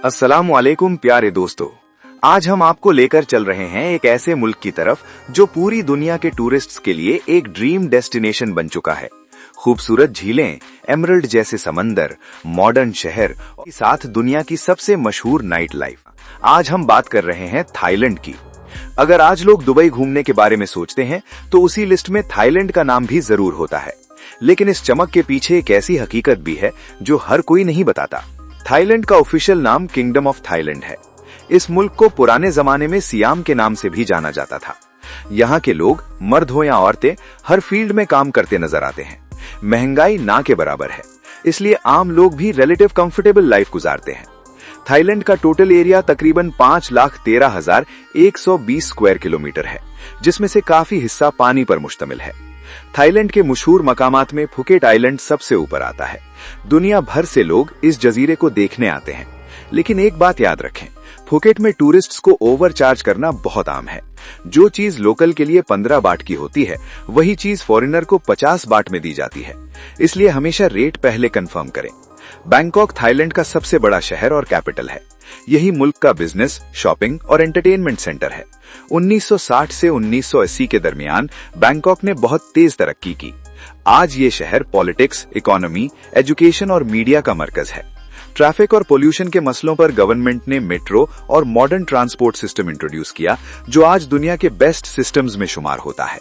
अस्सलाम वालेकुम प्यारे दोस्तों, आज हम आपको लेकर चल रहे हैं एक ऐसे मुल्क की तरफ जो पूरी दुनिया के टूरिस्ट्स के लिए एक ड्रीम डेस्टिनेशन बन चुका है। खूबसूरत झीलें, एमरल्ड जैसे समंदर, मॉडर्न शहर और साथ दुनिया की सबसे मशहूर नाइट लाइफ। आज हम बात कर रहे हैं थाईलैंड की। अगर आज लोग दुबई घूमने के बारे में सोचते हैं तो उसी लिस्ट में थाईलैंड का नाम भी जरूर होता है। लेकिन इस चमक के पीछे एक ऐसी हकीकत भी है जो हर कोई नहीं बताता। थाईलैंड का ऑफिशियल नाम किंगडम ऑफ थाईलैंड है। इस मुल्क को पुराने जमाने में सियाम के नाम से भी जाना जाता था। यहाँ के लोग, मर्द हो या औरतें, हर फील्ड में काम करते नजर आते हैं। महंगाई ना के बराबर है, इसलिए आम लोग भी रिलेटिव कंफर्टेबल लाइफ गुजारते हैं। थाईलैंड का टोटल एरिया तकरीबन 5,13,120 स्क्वायर किलोमीटर है, जिसमें से काफी हिस्सा पानी पर मुश्तमिल है। थाईलैंड के मशहूर मकामात में फुकेट आइलैंड सबसे ऊपर आता है। दुनिया भर से लोग इस जजीरे को देखने आते हैं। लेकिन एक बात याद रखें, फुकेट में टूरिस्ट्स को ओवरचार्ज करना बहुत आम है। जो चीज लोकल के लिए 15 बाट की होती है, वही चीज फॉरेनर को 50 बाट में दी जाती है। इसलिए हमेशा रेट पहले कंफर्म करें। बैंकॉक थाईलैंड का सबसे बड़ा शहर और कैपिटल है। यही मुल्क का बिजनेस, शॉपिंग और एंटरटेनमेंट सेंटर है। 1960 से 1980 के दरमियान बैंकॉक ने बहुत तेज तरक्की की। आज ये शहर पॉलिटिक्स, इकोनॉमी, एजुकेशन और मीडिया का मरकज है। ट्रैफिक और पोल्यूशन के मसलों पर गवर्नमेंट ने मेट्रो और मॉडर्न ट्रांसपोर्ट सिस्टम इंट्रोड्यूस किया, जो आज दुनिया के बेस्ट सिस्टम्स में शुमार होता है।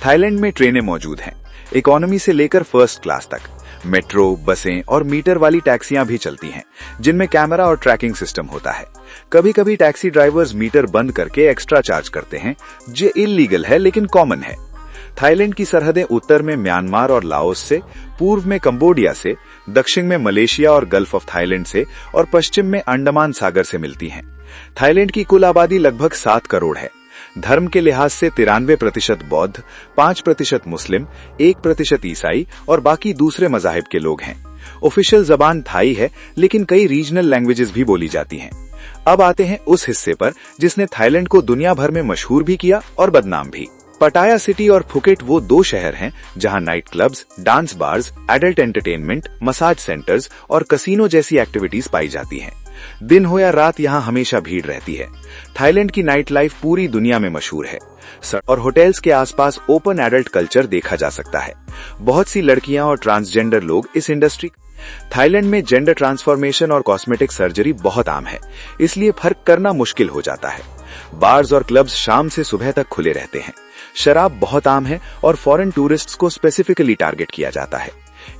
थाईलैंड में ट्रेनें मौजूद हैं, इकोनॉमी से लेकर फर्स्ट क्लास तक। मेट्रो, बसें और मीटर वाली टैक्सियां भी चलती हैं, जिनमें कैमरा और ट्रैकिंग सिस्टम होता है। कभी कभी टैक्सी ड्राइवर्स मीटर बंद करके एक्स्ट्रा चार्ज करते हैं, जो इल्लीगल है लेकिन कॉमन है। थाईलैंड की सरहदें उत्तर में म्यांमार और लाओस से, पूर्व में कंबोडिया से, दक्षिण में मलेशिया और गल्फ ऑफ थाईलैंड से और पश्चिम में अंडमान सागर से मिलती हैं। थाईलैंड की कुल आबादी लगभग 7 करोड़ है। धर्म के लिहाज से 93% बौद्ध, 5% मुस्लिम, 1% ईसाई और बाकी दूसरे मजाहिब के लोग हैं। ऑफिशियल जबान थाई है, लेकिन कई रीजनल लैंग्वेजेस भी बोली जाती हैं। अब आते हैं उस हिस्से पर जिसने थाईलैंड को दुनिया भर में मशहूर भी किया और बदनाम भी। पटाया सिटी और फुकेट वो 2 शहर हैं जहां night clubs, dance bars, adult entertainment, massage centres और कसिनो जैसी एक्टिविटीज पाई जाती हैं। दिन हो या रात यहाँ हमेशा भीड़ रहती है। थाईलैंड की नाइट लाइफ पूरी दुनिया में मशहूर है और होटल्स के आसपास ओपन एडल्ट कल्चर देखा जा सकता है। बहुत सी लड़कियां और ट्रांसजेंडर लोग इस इंडस्ट्री। थाईलैंड में जेंडर ट्रांसफॉर्मेशन और कॉस्मेटिक सर्जरी बहुत आम है, इसलिए फर्क करना मुश्किल हो जाता है। बार्स और क्लब्स शाम से सुबह तक खुले रहते हैं। शराब बहुत आम है और फॉरेन टूरिस्ट्स को स्पेसिफिकली टारगेट किया जाता है।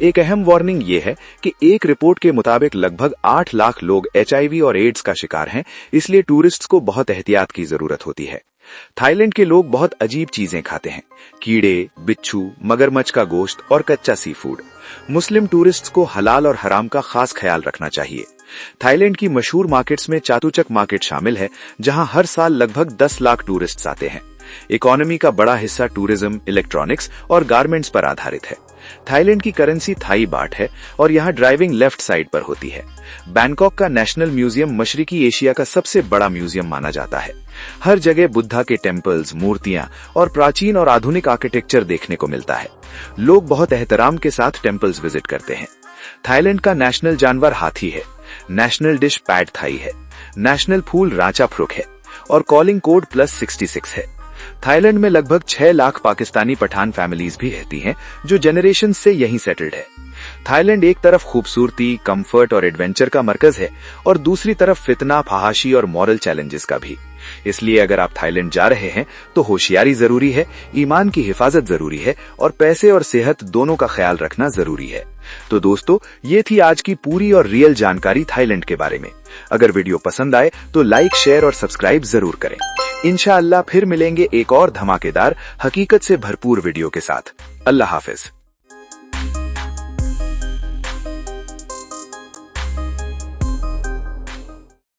एक अहम वार्निंग ये है कि एक रिपोर्ट के मुताबिक लगभग 8 लाख लोग HIV और एड्स का शिकार हैं, इसलिए टूरिस्ट्स को बहुत एहतियात की जरूरत होती है। थाईलैंड के लोग बहुत अजीब चीजें खाते हैं: कीड़े, बिच्छू, मगरमच्छ का गोश्त और कच्चा सी फूड। मुस्लिम टूरिस्ट्स को हलाल और हराम का खास ख्याल रखना चाहिए। थाईलैंड की मशहूर मार्केट्स में चातुचक मार्केट शामिल है, जहां हर साल लगभग 10 लाख टूरिस्ट्स आते हैं। इकोनॉमी का बड़ा हिस्सा टूरिज्म, इलेक्ट्रॉनिक्स और गारमेंट्स पर आधारित है। थाईलैंड की करेंसी थाई बाट है और यहाँ ड्राइविंग लेफ्ट साइड पर होती है। बैंकॉक का नेशनल म्यूजियम मशरिकी एशिया का सबसे बड़ा म्यूजियम माना जाता है। हर जगह बुद्धा के टेम्पल्स, मूर्तियां और प्राचीन और आधुनिक आर्किटेक्चर देखने को मिलता है। लोग बहुत एहतराम के साथ टेम्पल्स विजिट करते हैं। थाईलैंड का नेशनल जानवर हाथी है। नेशनल डिश पैड थाई है। नेशनल फूल रांचा फ्रुक है और कॉलिंग कोड +66 है। थाईलैंड में लगभग 6 लाख पाकिस्तानी पठान फैमिलीज भी रहती हैं, जो जनरेशन से यहीं सेटल्ड है। थाईलैंड एक तरफ खूबसूरती, कंफर्ट और एडवेंचर का मरकज है और दूसरी तरफ फितना, फहाशी और मॉरल चैलेंजेस का भी। इसलिए अगर आप थाईलैंड जा रहे हैं तो होशियारी जरूरी है, ईमान की हिफाजत जरूरी है और पैसे और सेहत दोनों का ख्याल रखना जरूरी है। तो दोस्तों, ये थी आज की पूरी और रियल जानकारी थाईलैंड के बारे में। अगर वीडियो पसंद आए तो लाइक, शेयर और सब्सक्राइब जरूर करें। इंशाअल्लाह फिर मिलेंगे एक और धमाकेदार, हकीकत से भरपूर वीडियो के साथ। अल्लाह हाफिज।